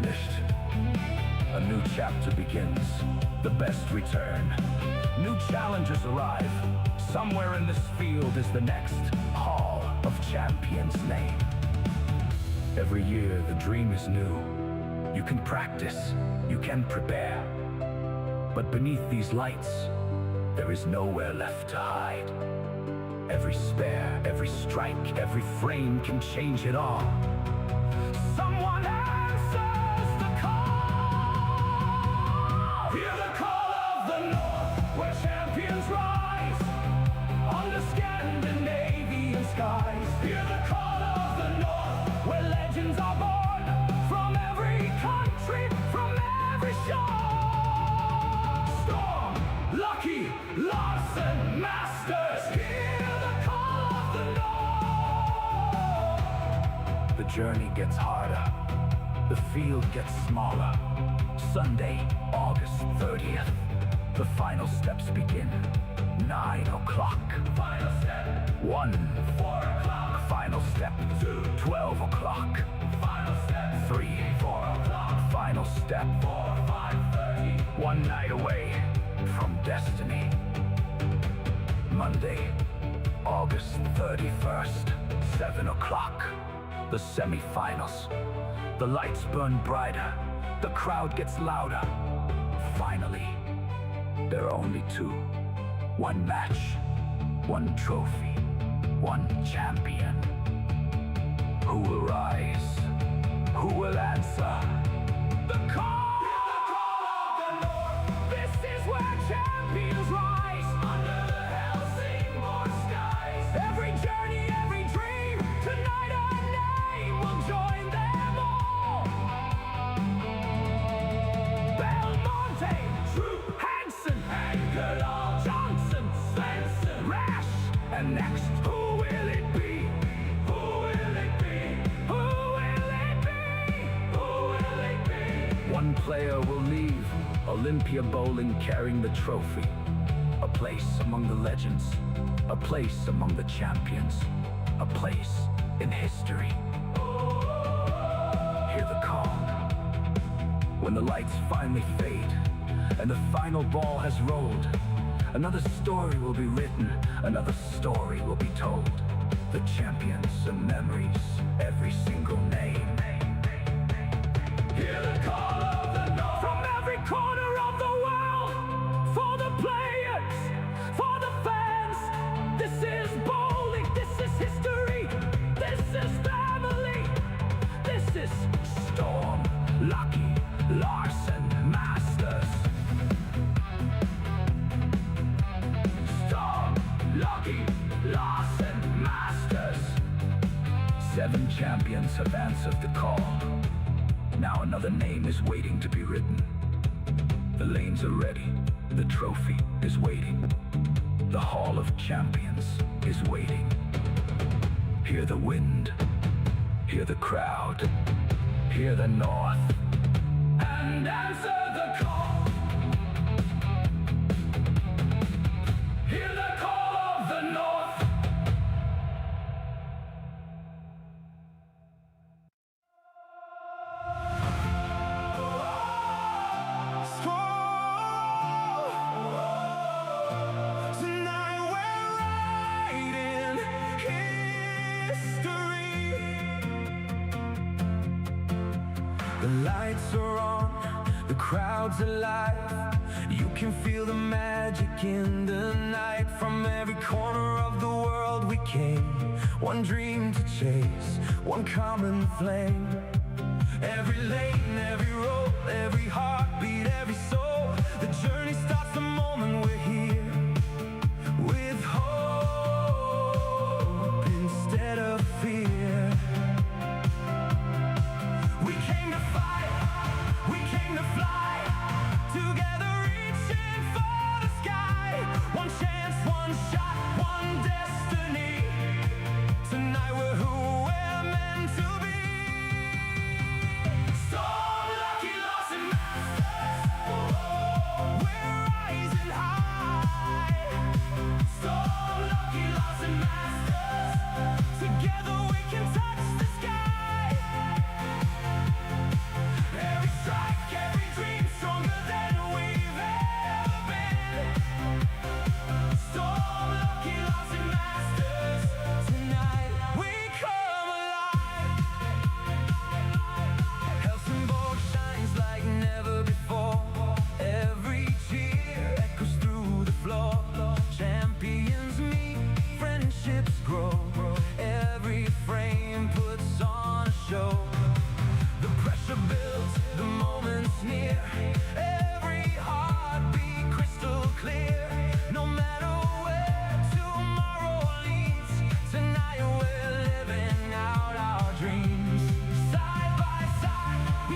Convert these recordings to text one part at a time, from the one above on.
finished. A new chapter begins. The best return. New challengers arrive. Somewhere in this field is the next Hall of Champions name. Every year the dream is new. You can practice, you can prepare. But beneath these lights, there is nowhere left to hide. Every spare, every strike, every frame can change it all. Someone answers the call. Hear the call of the North, where champions rise under Scandinavian skies. Hear the call of the North, where legends are born from every country, from every shore. Storm, Lucky, Larson, Masters. Hear the call of the North. The journey gets harder. The field gets smaller. Sunday, August 30th. The final steps begin. 9 o'clock. Final step. 1. 4 o'clock. Final step. 2. 12 o'clock. Final step. 3. 4 o'clock. Final step. 4. 5:30. One night away from destiny. Monday, August 31st. 7 o'clock. The semi-finals. The lights burn brighter. The crowd gets louder. Finally, there are only two. One match, one trophy, one champion. Who will rise? Who will answer the call? Hear the call of the North. This is where champions rise under the Helsingborg skies. Every journey, every dream, tonight a name will join them all. Belmonte, Troop, Hansen, Angerdahl, Johnson, Svensson, Rash, and next, who will it be? Who will it be? Who will it be? Who will it be? One player will leave Olympia Bowling carrying the trophy. A place among the legends, a place among the champions, a place in history. Hear the call. When the lights finally fade and the final ball has rolled, another story will be written, another story will be told. The champions and memories, every single name. Hear the call of the North from every corner of the world. For the players, for the fans, this is bowling, this is history, this is family, this is Storm, Lucky, Larson, Masters. Storm, Lucky, Larson, Masters. 7 champions have answered the call. Now another name is waiting to be written. The lanes are ready, the trophy is waiting. The Hall of Champions is waiting. Hear the wind, hear the crowd, hear the North, and answer the call. Hear the call of the North. Tonight we're writing history. The lights are on, the crowd's alive. You can feel the magic in the night. From every corner of the world we came, one dream to chase, one common flame. Every lane, every road, every heartbeat, every soul. The journey starts the moment we're here. With hope instead of fear. We came to fight, we came to fly. Together reaching for the sky. One chance, one shot, one destiny. Tonight we're who we're meant to be. Storm,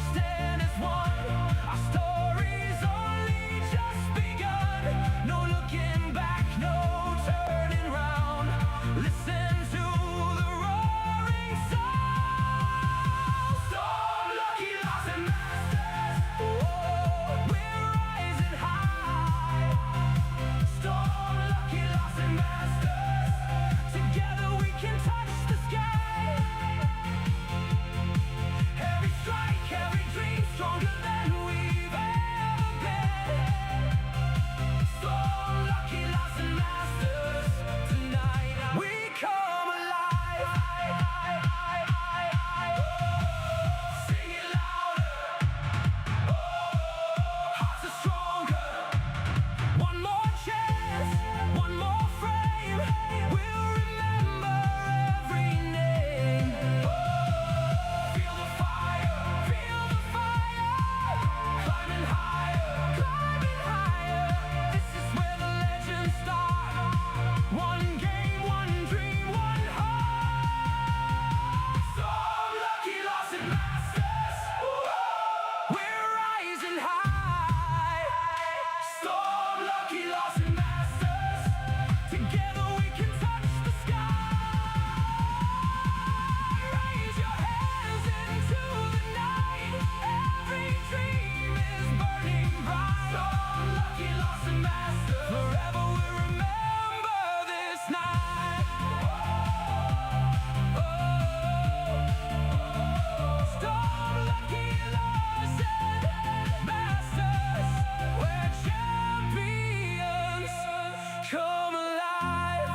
we stand as one. Our story's only just begun. No looking back, no turning round. Listen to the roaring sound. Storm, lucky, lost and masters. Oh, we're rising high. Storm, lucky, lost and masters. Together we can touch the sky. Every strike, every dream, stronger than we've ever been. Storm, lucky, lost and masters. Tonight we come alive. Sing it louder. Hearts are stronger. One more chance, one more frame. We'll remember every name. Feel the fire, feel the fire. Climbing higher, climbing higher. This is where the legends start. One game, one dream, one heart. Storm, lucky, lost and masters. We're rising high. Storm, lucky, lost and masters. Together we can touch the sky. Raise your hands into the night. Every dream is burning bright. Storm, lucky, lost and masters. Forever we remember this night. Storm, lucky, lost and masters. We're champions. Come alive.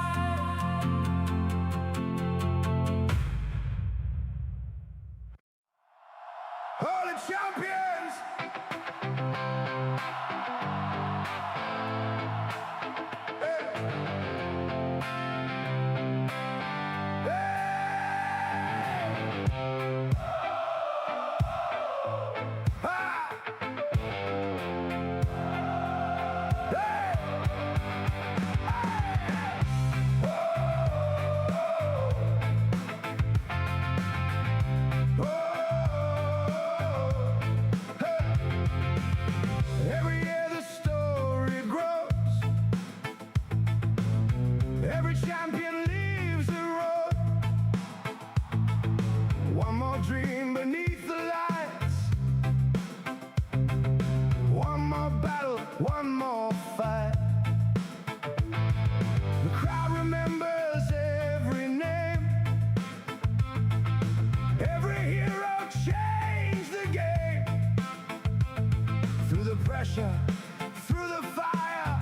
All the champions! Every year the story grows. Every champion leaves the road. One more dream beneath the lights. One more battle, one more fight. The crowd remembers every name. Every hero changed the game. Through the pressure, through the fire,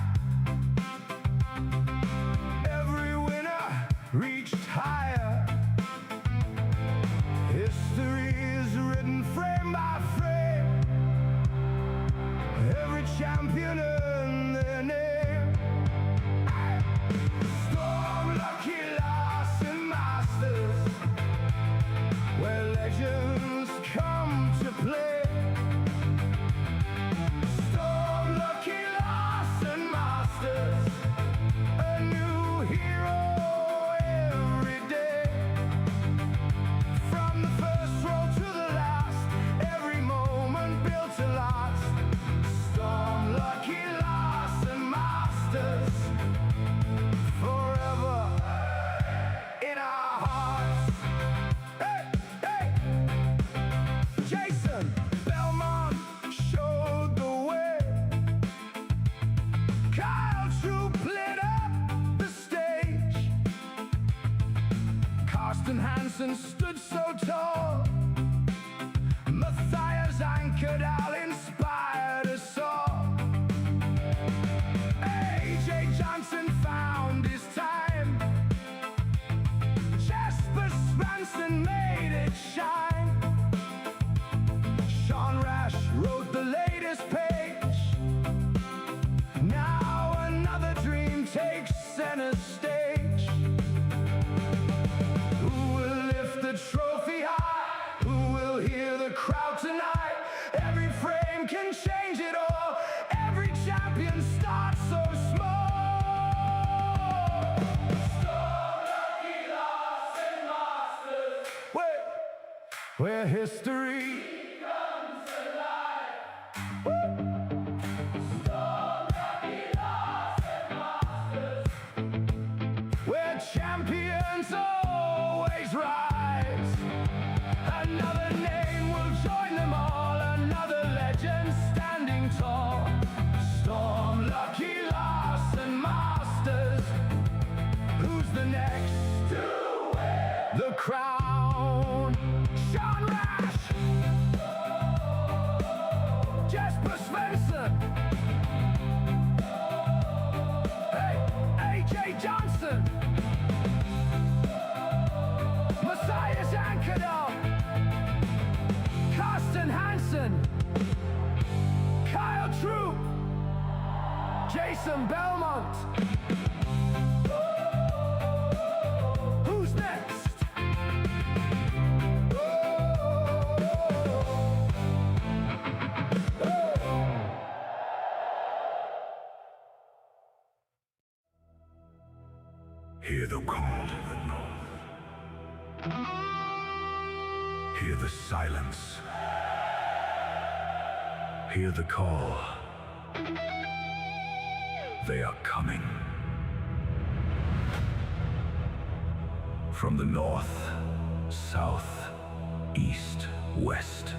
every winner reached higher. History is written frame by frame. Every champion earned their name. Storm, lucky, lost and masters, where legends come to play. Storm, lucky, lost and masters, a new hero every day. From the first row to the last, every moment built to last. Storm, lucky, lost and masters, forever in our hearts. Hey, hey! Jason Belmont showed the way. Kyle Troop lit up the stage. Carsten Hansen stood so tall. Matthias Ankerdahl inspired us all. AJ Johnson found his time. Jesper Svensson made it shine. Sean Rash wrote the latest page. Now another dream takes center stage. Who will lift the trophy high? Who will hear the crowd tonight? Every frame can change it all. Every champion starts so small. Storm, lucky, lost and masters, where history comes Jackson Belmont. Who's next? Hear the call of the north. Hear the silence. Hear the call. They are coming. From the north, south, east, west.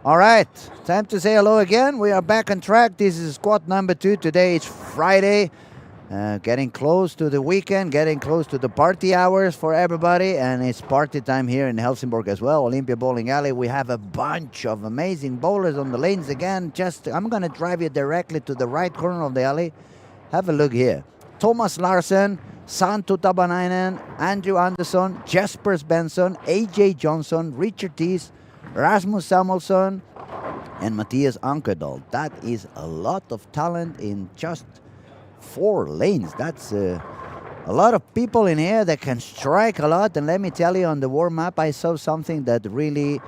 All right, time to say hello again. We are back on track. This is squad number 2. Today it's Friday, getting close to the weekend, getting close to the party hours for everybody, and it's party time here in Helsingborg as well. Olympia Bowling Alley. We have a bunch of amazing bowlers on the lanes again. I'm gonna drive you directly to the right corner of the alley. Have a look here. Thomas Larsen, Santu Tabanainen, Andrew Andersson, Jesper Benson, AJ Johnson, Richard Thies, Rasmus Samuelsson, and Matthias Ankerdal. That is a lot of talent in just 4 lanes. That's a lot of people in here that can strike a lot. And let me tell you, on the warm-up, I saw something that really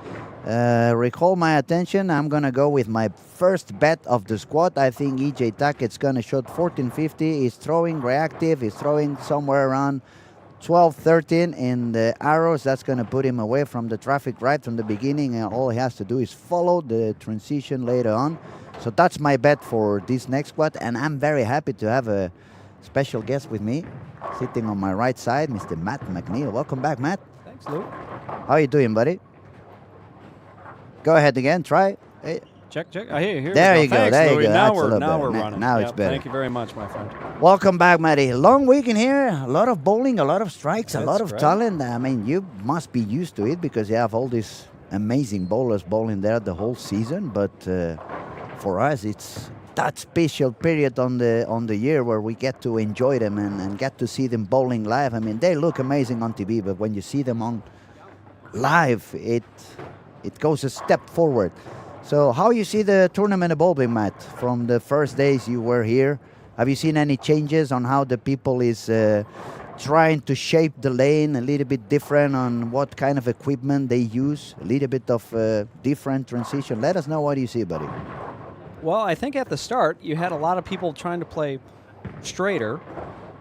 recalled my attention. I'm going to go with my first bet of the squad. I think EJ Tackett's going to shoot 1450. He's throwing reactive. He's throwing somewhere around 12-13 in the arrows. That's going to put him away from the traffic right from the beginning, and all he has to do is follow the transition later on. So that's my bet for this next squad, and I'm very happy to have a special guest with me sitting on my right side, Mr. Matt McNeil. Welcome back, Matt. Thanks, Lou. How are you doing, buddy? Go ahead again. Try. Hey. Check. Here There we you go. go. Thanks, There you Louis. go. Now That's a little we're better. running. Now it's Yep, better. Thank you very much, my friend. Welcome back, Matty. Long week in here. A lot of bowling, a lot of strikes, a That's lot of great. talent. I mean, you must be used to it because you have all these amazing bowlers bowling there the whole season. But for us, it's that special period on the year where we get to enjoy them and get to see them bowling live. I mean, they look amazing on TV, but when you see them on live, it goes a step forward. So how you see the tournament evolving, Matt, from the first days you were here? Have you seen any changes on how the people is trying to shape the lane a little bit different on what kind of equipment they use? A little bit of different transition. Let us know what you see, buddy. Well, I think at the start, you had a lot of people trying to play straighter,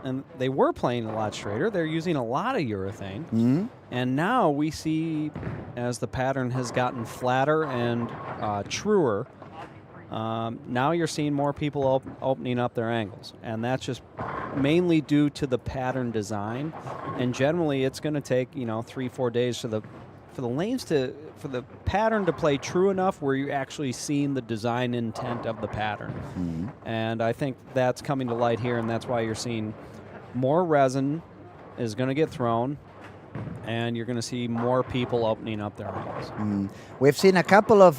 and they were playing a lot straighter. They're using a lot of urethane. Mm-hmm. And now we see, as the pattern has gotten flatter and truer, now you're seeing more people opening up their angles. And that's just mainly due to the pattern design. And generally, it's going to take 3-4 days for the pattern to play true enough where you're actually seeing the design intent of the pattern. Mm-hmm. And I think that's coming to light here, and that's why you're seeing more resin is going to get thrown, and you're going to see more people opening up their angles. We've seen a couple of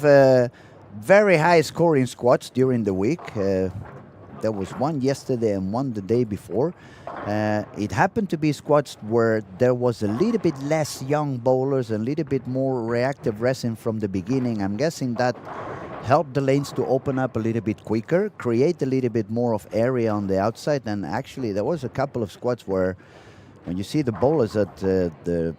very high scoring squads during the week. There was one yesterday and one the day before. It happened to be squads where there was a little bit less young bowlers, a little bit more reactive resin from the beginning. I'm guessing that helped the lanes to open up a little bit quicker, create a little bit more of area on the outside. And actually, there was a couple of squads where, when you see the bowlers at the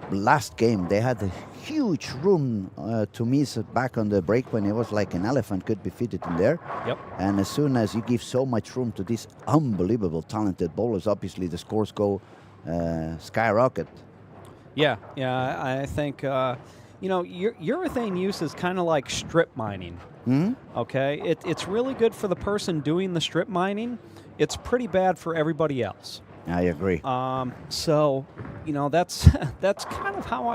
last game, they had a huge room to miss back on the break when it was like an elephant could be fitted in there. Yep. And as soon as you give so much room to these unbelievable talented bowlers, obviously the scores go skyrocket. Yeah, I think, urethane use is kind of like strip mining. Okay? It's really good for the person doing the strip mining. It's pretty bad for everybody else. I agree. So, that's kind of how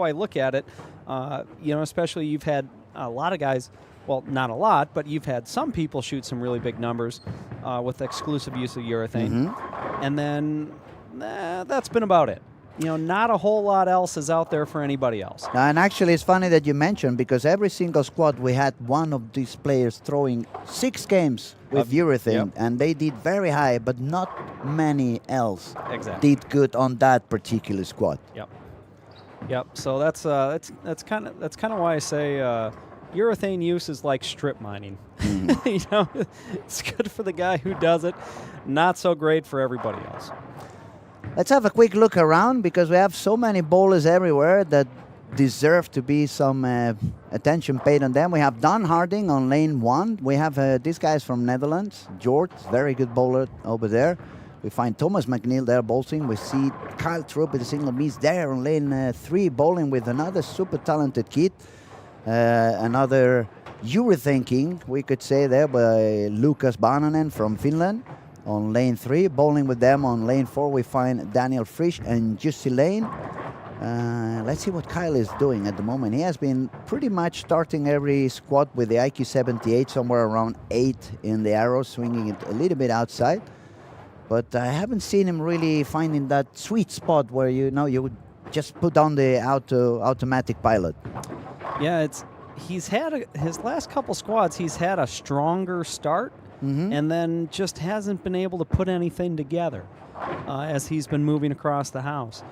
I look at it. Especially you've had a lot of guys, well, not a lot, but you've had some people shoot some really big numbers with exclusive use of urethane. And then that's been about it. Not a whole lot else is out there for anybody else. And actually, it's funny that you mentioned, because every single squad we had one of these players throwing 6 games with urethane, and they did very high, but not many else Exactly. did good on that particular squad. Yep. Yep. So that's kind of why I say urethane use is like strip mining. You know, it's good for the guy who does it, not so great for everybody else. Let's have a quick look around because we have so many bowlers everywhere that deserve to be some attention paid on them. We have Don Harding on lane 1. We have this guy's from Netherlands, George, very good bowler over there. We find Thomas McNeil there bowling. We see Kyle Troop with a single miss there on lane 3, bowling with another super talented kid. Another urethane king, we could say there, by Lucas Bananen from Finland on lane 3. Bowling with them on lane 4, we find Daniel Frisch and Jussi Lane. Let's see what Kyle is doing at the moment. He has been pretty much starting every squad with the IQ 78, somewhere around 8 in the arrow, swinging it a little bit outside. But I haven't seen him really finding that sweet spot where you would just put on the automatic pilot. Yeah, he's had his last couple squads. He's had a stronger start, and then just hasn't been able to put anything together as he's been moving across the house.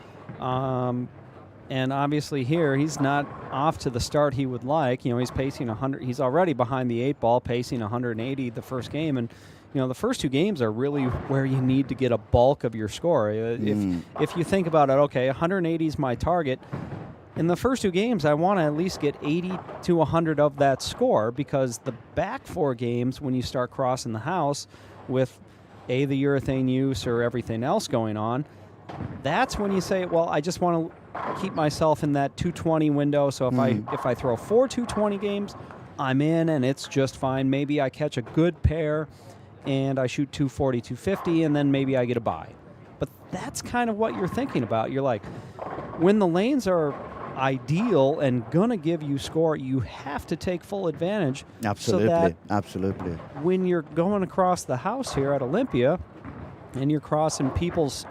And obviously here he's not off to the start he would like. You know, he's pacing 100. He's already behind the 8 ball, pacing 180 the first game, and you know the first 2 games are really where you need to get a bulk of your score. If you think about it, okay, 180 is my target. In the first 2 games, I want to at least get 80 to 100 of that score, because the back 4 games, when you start crossing the house with the urethane use or everything else going on, that's when you say, well, I just want to keep myself in that 220 window. So if I throw 4 220 games, I'm in and it's just fine. Maybe I catch a good pair and I shoot 240, 250, and then maybe I get a bye. But that's kind of what you're thinking about. You're like, when the lanes are ideal and gonna give you score, you have to take full advantage. Absolutely, so that absolutely. when you're going across the house here at Olympia and you're crossing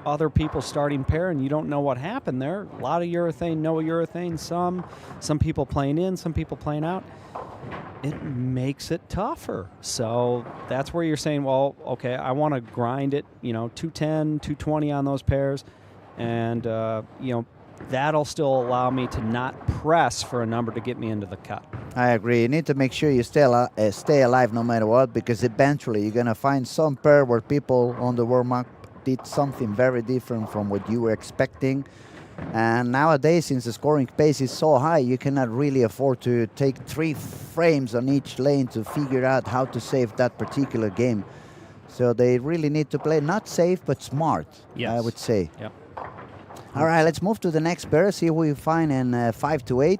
other people's starting pair and you don't know what happened there, a lot of urethane, no urethane, some people playing in, some people playing out, it makes it tougher. So that's where you're saying, well, okay, I want to grind it, 210, 220 on those pairs, and that'll still allow me to not press for a number to get me into the cut. I agree. You need to make sure you stay alive no matter what, because eventually you're going to find some pair where people on the warm-up did something very different from what you were expecting. And nowadays, since the scoring pace is so high, you cannot really afford to take 3 frames on each lane to figure out how to save that particular game. So they really need to play not safe, but smart, yes. I would say. Yep. All right, let's move to the next pair, see who we find in 5 to 8.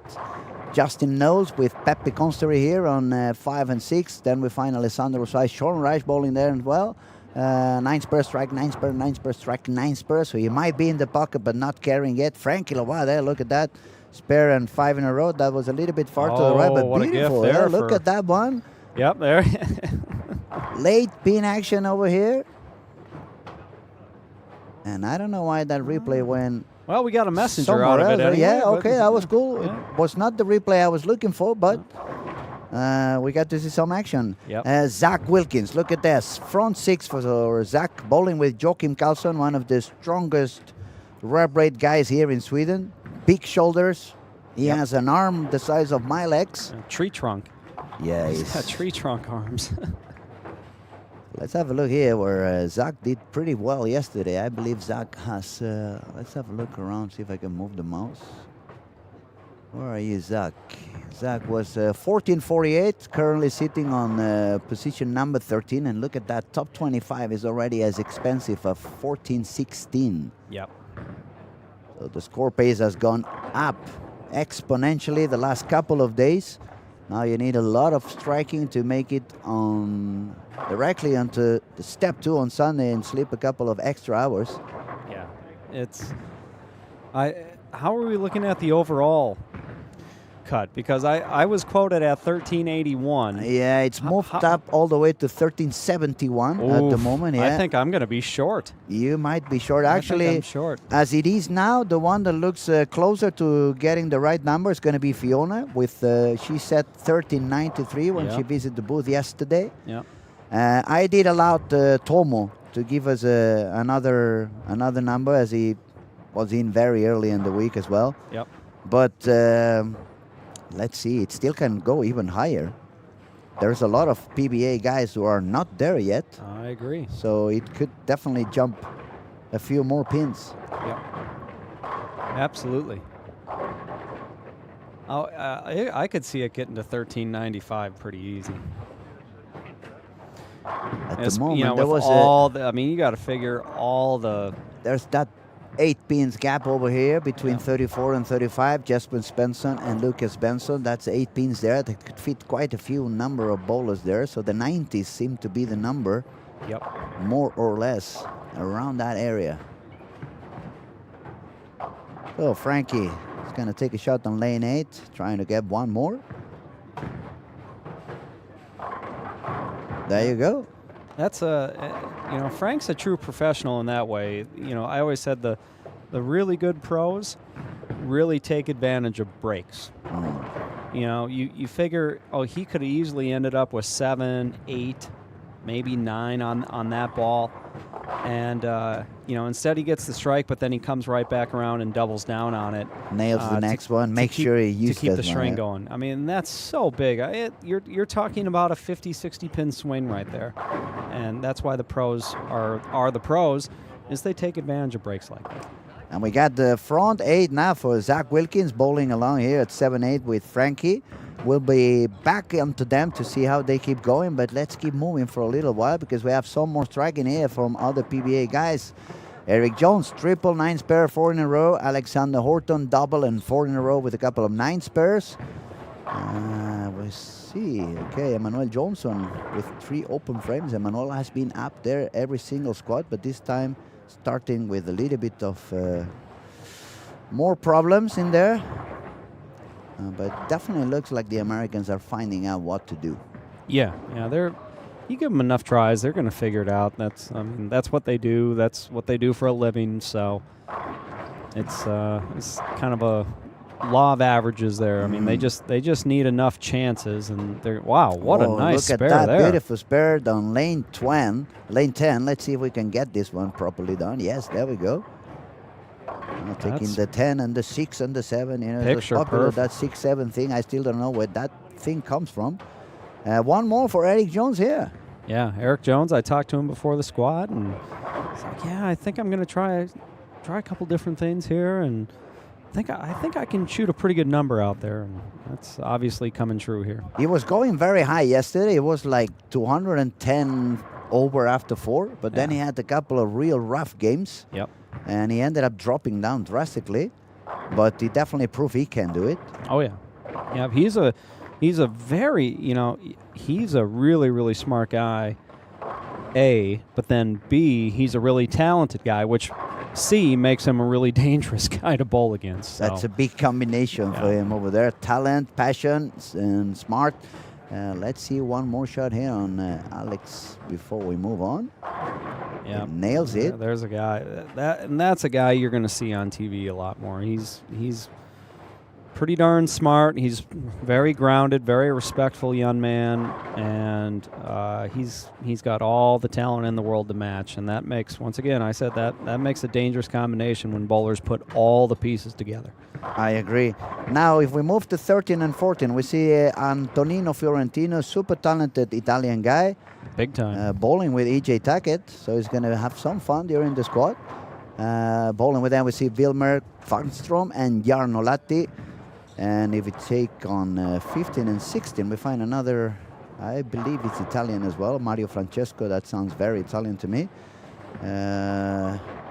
Justin Knowles with Pepe Constery here on 5 and 6. Then we find Alessandro Rosai, Sean Reich bowling there as well. 9 spur strike, 9 spur, 9 spur strike, 9 spur. So he might be in the pocket but not carrying it. Frankie Lavoie there, look at that. Spare and 5 in a row. That was a little bit far to the right, but what beautiful. A gift there look at that one. Yep, there. Late pin action over here. And I don't know why that replay went. Well, we got a messenger out of it anyway. Yeah, okay, that was cool. Yeah. It was not the replay I was looking for, but we got to see some action. Yep. Zach Wilkins, look at this. Front 6 for Zach, bowling with Joachim Karlsson, one of the strongest rub rate guys here in Sweden. Big shoulders. He has an arm the size of my legs. A tree trunk. Yeah, he's got tree trunk arms. Let's have a look here where Zach did pretty well yesterday. I believe Zach has... let's have a look around, see if I can move the mouse. Where are you, Zach? Zach was 1448, currently sitting on position number 13. And look at that, top 25 is already as expensive as 1416. Yep. So the score pace has gone up exponentially the last couple of days. Now you need a lot of striking to make it on directly onto the step 2 on Sunday and sleep a couple of extra hours. Yeah, it's. How are we looking at the overall cut? Because I was quoted at 1381. Yeah, it's moved up all the way to 1371 at the moment. Yeah. I think I'm going to be short. You might be short. Actually, I'm short. As it is now, the one that looks closer to getting the right number is going to be Fiona. With she set 1393 when she visited the booth yesterday. Yeah. I did allow Tomo to give us another number, as he was in very early in the week as well. Yep. But let's see, it still can go even higher. There's a lot of PBA guys who are not there yet, I agree. so it could definitely jump a few more pins. Yep. Absolutely. Oh, I could see it getting to 1395 pretty easy. At As- the moment, you know, there with was all the, I mean, you got to figure all the. there's that 8 pins gap over here between Yeah. 34 and 35. Jesper Svensson and Lucas Benson. That's 8 pins there. That could fit quite a few number of bowlers there. So the 90s seem to be the number, Yep. more or less, around that area. So Frankie is going to take a shot on lane 8, trying to get one more. There you go. That's you know, Frank's a true professional in that way. You know, I always said the really good pros really take advantage of breaks. You know, you figure, oh, he could have easily ended up with 7, 8, maybe 9 on that ball. And, you know, instead he gets the strike, but then he comes right back around and doubles down on it. Nails the to- next one. to Make keep- sure he uses to keep the that one, string yeah. going. I mean, that's so big. You're talking about a 50, 60 pin swing right there. And that's why the pros are the pros, is they take advantage of breaks like that. And we got the front 8 now for Zach Wilkins bowling along here at 7-8 with Frankie. We'll be back onto them to see how they keep going, but let's keep moving for a little while because we have some more striking here from other PBA guys. Eric Jones, triple 9 spare, 4 in a row. Alexander Horton, double and 4 in a row with a couple of 9 spares. We see, okay, Emmanuel Johnson with 3 open frames. Emmanuel has been up there every single squad, but this time starting with a little bit of more problems in there. But definitely looks like the Americans are finding out what to do. Yeah, you give them enough tries, they're going to figure it out. I mean, that's what they do. That's what they do for a living. So it's kind of a law of averages there. I mean, they just need enough chances, and they're what a nice look spare at that there. beautiful spare down lane 10. Let's see if we can get this one properly done. Yes, there we go. Taking That's- the 10 and the 6 and the 7. You know, it's Picture popular, perfect. that 6-7 thing. I still don't know where that thing comes from. One more for Eric Jones here. Yeah, Eric Jones. I talked to him before the squad, and he's like, "Yeah, I think I'm going to try a couple different things here, and I think I can shoot a pretty good number out there." And that's obviously coming true here. He was going very high yesterday. It was like 210 over after 4, but then he had a couple of real rough games. Yep. And he ended up dropping down drastically, but he definitely proved he can do it. Oh yeah, yeah. He's a very, you know, he's a really, really smart guy. A, but then B, he's a really talented guy, which C makes him a really dangerous guy to bowl against. So. That's a big combination for him over there. Talent, passion, and smart. Let's see one more shot here on Alex before we move on. Yeah, Nails it. There's a guy that's a guy you're going to see on TV a lot more. He's pretty darn smart. He's very grounded, very respectful young man, and he's got all the talent in the world to match. And that makes, once again, I said that makes a dangerous combination when bowlers put all the pieces together. I agree. Now, if we move to 13 and 14, we see Antonino Fiorentino, super talented Italian guy. Big time. Bowling with E.J. Tackett, so he's going to have some fun during the squad. Bowling with them, we see Wilmer Farnstrom and Jarno Latti. And if we take on 15 and 16, we find another, I believe it's Italian as well, Mario Francesco. That sounds very Italian to me.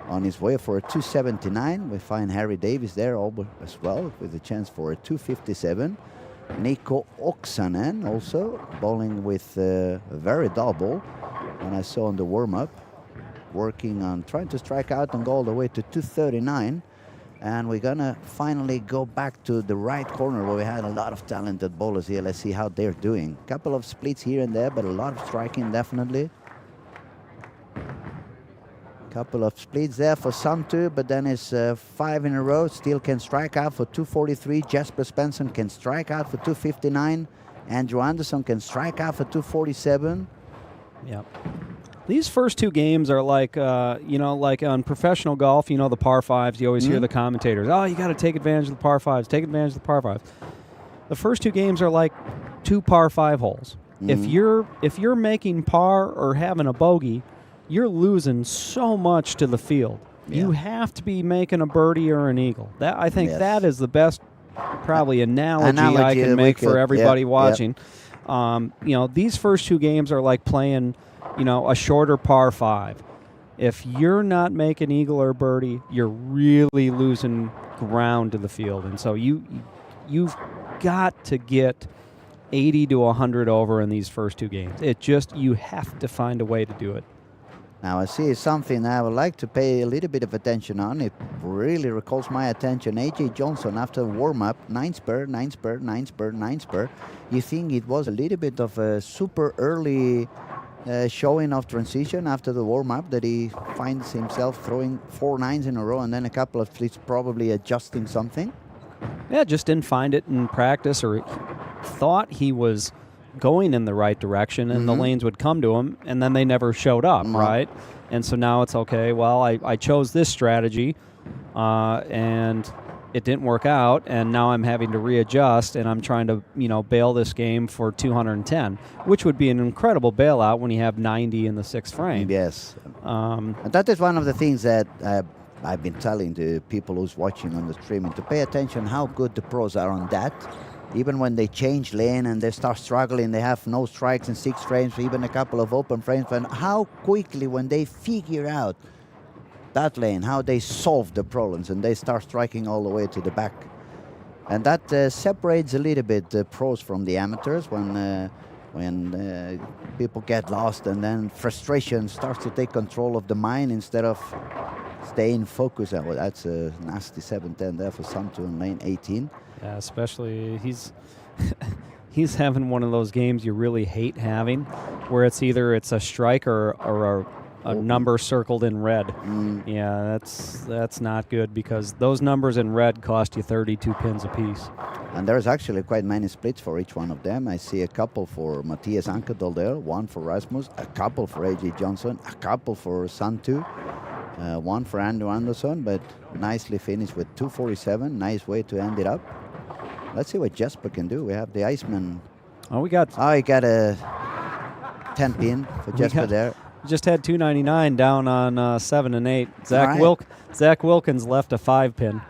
On his way for a 279, we find Harry Davis there as well with a chance for a 257. Nico Oksanen also bowling with a very dull ball. And I saw on the warm-up, working on trying to strike out and go all the way to 239. And we're going to finally go back to the right corner where we had a lot of talented bowlers here. Let's see how they're doing. Couple of splits here and there, but a lot of striking definitely. Couple of splits there for some too, but then it's 5 in a row. Still can strike out for 243. Jesper Svensson can strike out for 259. Andrew Anderson can strike out for 247. Yep. These first two games are like, like on professional golf, the par fives, you always hear the commentators, oh, you got to take advantage of the par fives, take advantage of the par fives. The first two games are like 2 par 5 holes. If you're making par or having a bogey, you're losing so much to the field. Yeah. You have to be making a birdie or an eagle. That I think that is the best, probably analogy I can make for everybody watching. These first two games are like playing, a shorter par 5. If you're not making eagle or birdie, you're really losing ground to the field, and so you've got to get 80 to 100 over in these first two games. You have to find a way to do it. Now I see something I would like to pay a little bit of attention on. It really recalls my attention. A.J. Johnson, after warm-up, 9 spur, 9 spur, 9 spur, 9 spur. You think it was a little bit of a super early showing of transition after the warm-up that he finds himself throwing 4 9s in a row and then a couple of splits, probably adjusting something? Yeah, just didn't find it in practice, or thought he was going in the right direction and the lanes would come to him, and then they never showed up, right? And so now it's okay, well, I chose this strategy and it didn't work out, and now I'm having to readjust, and I'm trying to, bail this game for 210, which would be an incredible bailout when you have 90 in the 6th frame. Yes. And that is one of the things that I've been telling the people who's watching on the streaming, to pay attention how good the pros are on that. Even when they change lane and they start struggling, they have no strikes in 6 frames, even a couple of open frames, and how quickly when they figure out that lane, how they solve the problems and they start striking all the way to the back. And that separates a little bit the pros from the amateurs when people get lost and then frustration starts to take control of the mind instead of staying focused. Oh, that's a nasty 7-10 there for Santu in lane 18. Yeah, especially he's having one of those games you really hate having, where it's either a strike or a number circled in red. Yeah, that's not good, because those numbers in red cost you 32 pins apiece. And there's actually quite many splits for each one of them. I see a couple for Matthias Ankedal there, 1 for Rasmus, a couple for A.J. Johnson, a couple for Santu, 1 for Andrew Anderson, but nicely finished with 247. Nice way to end it up. Let's see what Jesper can do. We have the Iceman. Oh, he got a 10 pin for Jesper there. Just had 299 down on 7 and 8. Zach Wilkins left a 5 pin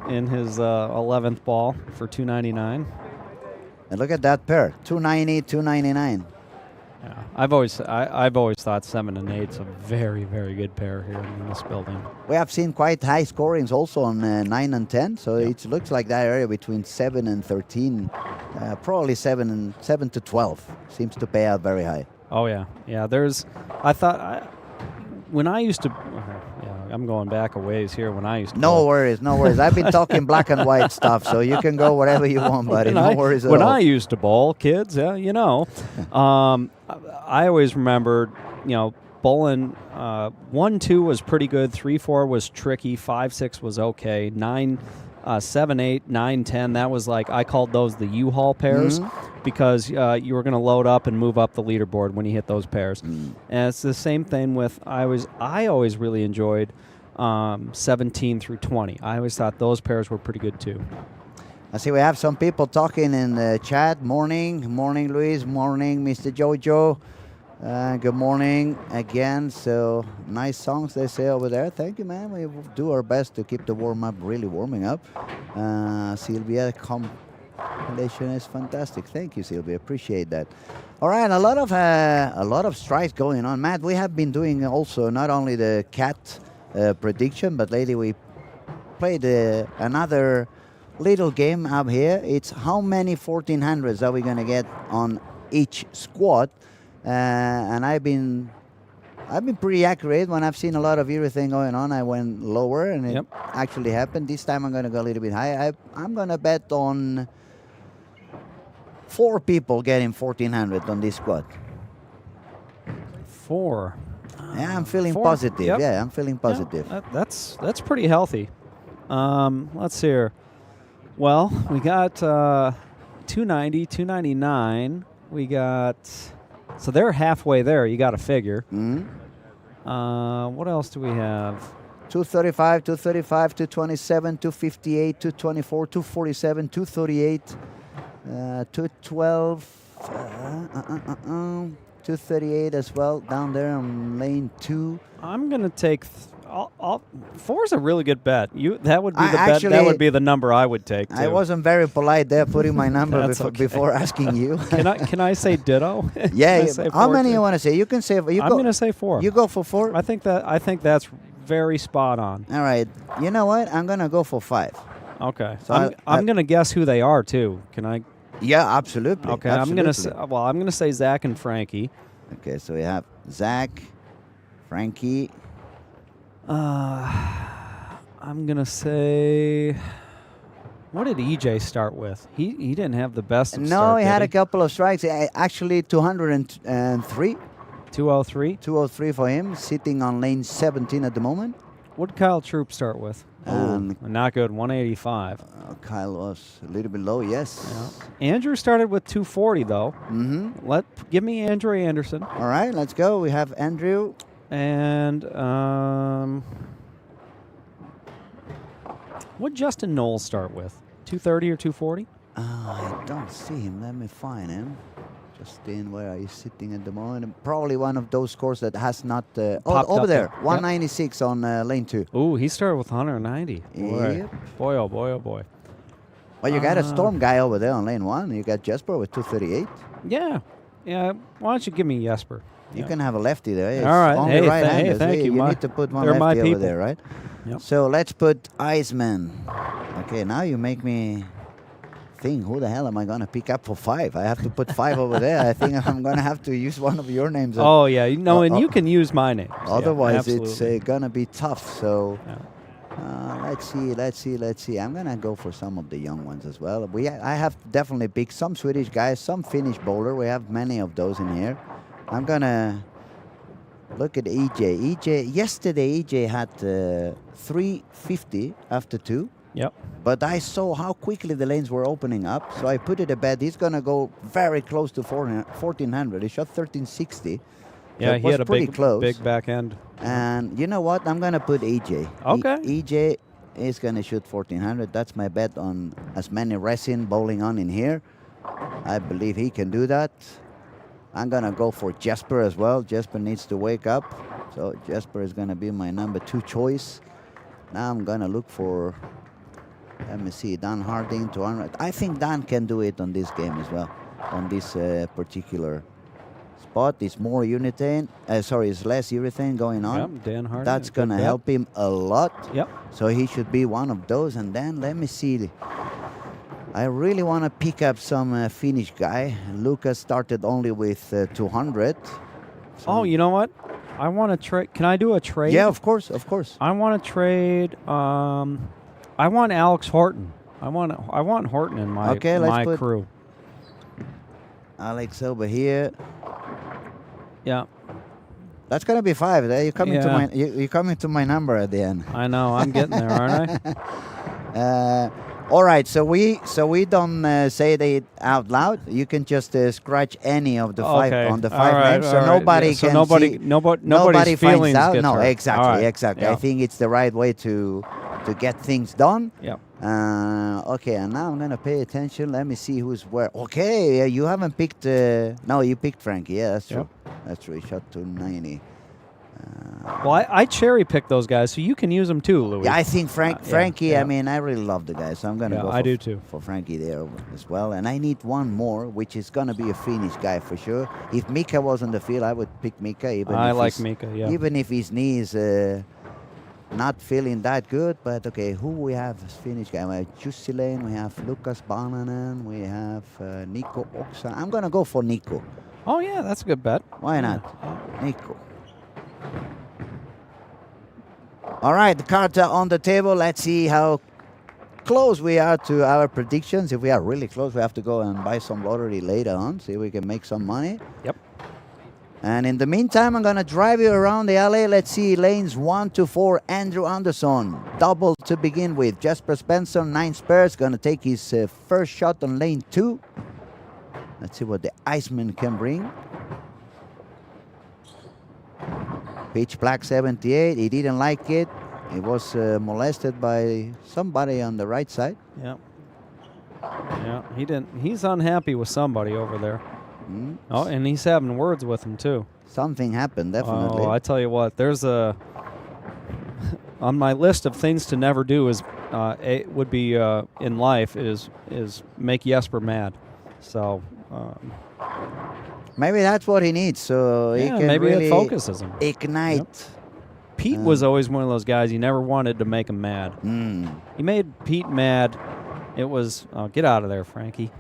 in his 11th ball for 299. And look at that pair, 290, 299. Yeah, I've always thought 7 and 8's a very, very good pair here in this building. We have seen quite high scorings also on 9 and 10, so it looks like that area between 7 and 13, probably 7 to 12 seems to pay out very high. Oh yeah. When I used to, I'm going back a ways here. When I used to No worries. I've been talking black and white stuff, so you can go wherever you want, buddy. No worries at all. When I used to bowl, kids, I always remembered, bowling 1-2 was pretty good, 3-4 was tricky, 5-6 was okay, 7-8, 9-10, that was like, I called those the U-Haul pairs, because you were going to load up and move up the leaderboard when you hit those pairs. And it's the same thing with, I always really enjoyed 17 through 20. I always thought those pairs were pretty good too. I see we have some people talking in the chat. Morning, Luis. Morning, Mr. Jojo. Good morning again. So nice songs they say over there. Thank you, man. We will do our best to keep the warm-up really warming up. Sylvia, compilation is fantastic. Thank you, Sylvia. Appreciate that. All right, a lot of strikes going on. Matt, we have been doing also not only the cat prediction, but lately we played another little game up here. It's how many 1400s are we going to get on each squad? And I've been pretty accurate when I've seen a lot of everything going on. I went lower, and it actually happened. This time I'm going to go a little bit high. I'm going to bet on 4 people getting 1400 on this squad. 4. Yeah, I'm feeling 4. positive. Yep. Yeah, I'm feeling positive. Yeah, that's pretty healthy. Let's see here. Well, we got 290, 299. We got So they're halfway there. You got to figure. Mhm. What else do we have? 235, 235, 227, 258, 224, 247, 238, 212, 238 as well down there on lane 2. I'm gonna take. Four's a really good bet. That would be I the bet. That actually- would be the number I would take. Too. I wasn't very polite there, putting my number That's okay. before asking you. Can I say ditto? Yeah. Can I say How 4 many too? you want to say? You can say. You I'm go, gonna say 4. You go for 4. I think that's very spot on. All right. You know what? I'm gonna go for 5. Okay. So I'm gonna guess who they are too. Can I? Yeah, absolutely. Okay. Absolutely. I'm gonna say Zach and Frankie. Okay, so we have Zach, Frankie. I'm gonna say. What did EJ start with? He didn't have the best. Of No, start, he did had a couple of strikes. Actually, 203. 203. 203 for him, sitting on lane 17 at the moment. What did Kyle Troop start with? Not good. 185. Kyle was a little bit low, yes. Yeah. Andrew started with 240 though. Mm-hmm. Give me Andrew Anderson. All right, let's go. We have Andrew. And what Justin Knowles start with? 230 or 240? I don't see him. Let me find him. Justin, where are you sitting at the moment? Probably one of those scores that has not. Popped over up there. there. Yep. 196 on lane 2. Ooh, he started with 190. Boy. Yep. Boy, oh boy, oh boy. Well, you got a Storm guy over there on lane 1. You got Jesper with 238. Yeah. Yeah. Why don't you give me Jesper? You can have a lefty there. It's All right. only Hey, right-handers. thank you. You need to put one they're my lefty over people. there, right? Yep. So let's put Iceman. Okay, now you make me think, who the hell am I going to pick up for 5? I have to put 5 over there. I think I'm going to have to use one of your names. Oh, yeah. And you can use my name. Otherwise, yeah, it's going to be tough. So let's see. I'm going to go for some of the young ones as well. I have definitely picked some Swedish guys, some Finnish bowler. We have many of those in here. I'm going to look at EJ. Yesterday, EJ had 350 after 2. Yep. But I saw how quickly the lanes were opening up, so I put it a bet. He's going to go very close to 1400. He shot 1360. Yeah, it he was had a pretty close. big back end. And you know what? I'm going to put EJ. Okay. EJ is going to shoot 1400. That's my bet on as many resin bowling on in here. I believe he can do that. I'm going to go for Jesper as well. Jesper needs to wake up. So Jesper is going to be my number 2 choice. Now I'm going to look for, let me see, Dan Harding to Arnold. I think Dan can do it on this game as well, on this particular spot. It's more urethane. It's less urethane going on. Yep, Dan Harding. That's going to good bet. help him a lot. Yep. So he should be one of those. And then let me see. I really want to pick up some Finnish guy. Lucas started only with 200. Oh, you know what? I want to trade. Can I do a trade? Yeah, of course. I want to trade. I want Alex Horton. I want Horton in my let's put crew. Alex over here. Yeah. That's gonna be 5. There, you come into Yeah. my you come into my number at the end. I know. I'm getting there, aren't I? All right, so we don't say it out loud. You can just scratch any of the 5 Okay. on the 5 All right, names, so all right. nobody Yeah, so can nobody- see. nobody- Nobody nobody's finds feelings out. gets No, hurt. exactly, All right. exactly. I Yeah. think it's the right way to get things done. Yep. Okay, and now I'm gonna pay attention. Let me see who's where. Okay, you haven't picked. No, you picked Frankie. Yeah, that's true. Yep. That's true. He shot 290. Well, I cherry pick those guys, so you can use them too, Louis. Yeah, I think Frankie. yeah. I mean, I really love the guy, so I'm gonna Yeah, go. I do too. For Frankie there as well, and I need one more, which is gonna be a Finnish guy for sure. If Mika was on the field, I would pick Mika. I like Mika. Yeah. Even if his knee is not feeling that good, but okay, who we have as Finnish guy? We have Jussi Lane, we have Lukas Bananen, we have Nico Oksa. I'm gonna go for Nico. Oh yeah, that's a good bet. Why not? Nico. All right, the cards are on the table. Let's see how close we are to our predictions. If we are really close, we have to go and buy some lottery later on, see if we can make some money. Yep. And in the meantime, I'm going to drive you around the alley. Let's see lanes 1 to 4. Andrew Anderson, double to begin with. Jasper Spencer, 9 spares, going to take his first shot on lane 2. Let's see what the Iceman can bring. Pitch black 78. He didn't like it. He was molested by somebody on the right side. Yeah. Yeah, he didn't. He's unhappy with somebody over there. Oh, and he's having words with him too. Something happened, definitely. Oh, I tell you what, there's a on my list of things to never do is would be in life is make Jesper mad. So maybe that's what he needs, so he can maybe really it focuses him. ignite. Yep. Pete was always one of those guys. You never wanted to make him mad. He made Pete mad. It was get out of there, Frankie.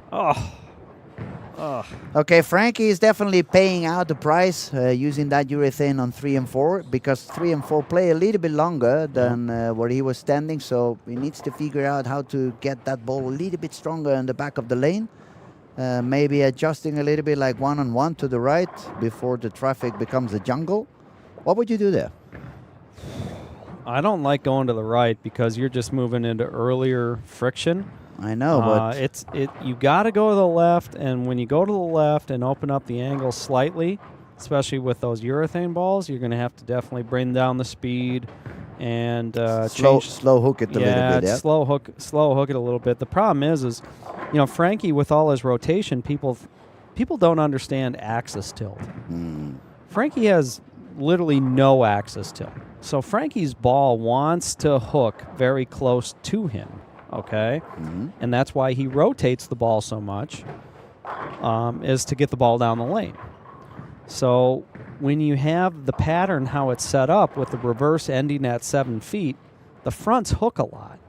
Okay, Frankie is definitely paying out the price using that urethane on 3 and 4 because 3 and 4 play a little bit longer than where he was standing. So he needs to figure out how to get that ball a little bit stronger in the back of the lane. Maybe adjusting a little bit like 1-on-1 to the right before the traffic becomes a jungle. What would you do there? I don't like going to the right because you're just moving into earlier friction. I know, but you got to go to the left, and when you go to the left and open up the angle slightly, especially with those urethane balls, you're going to have to definitely bring down the speed and slow hook it a little bit. Yeah, slow hook it a little bit. The problem is Frankie with all his rotation, people don't understand axis tilt. Frankie has literally no axis tilt. So Frankie's ball wants to hook very close to him, okay? And that's why he rotates the ball so much, is to get the ball down the lane. So when you have the pattern, how it's set up with the reverse ending at 7 feet, the fronts hook a lot.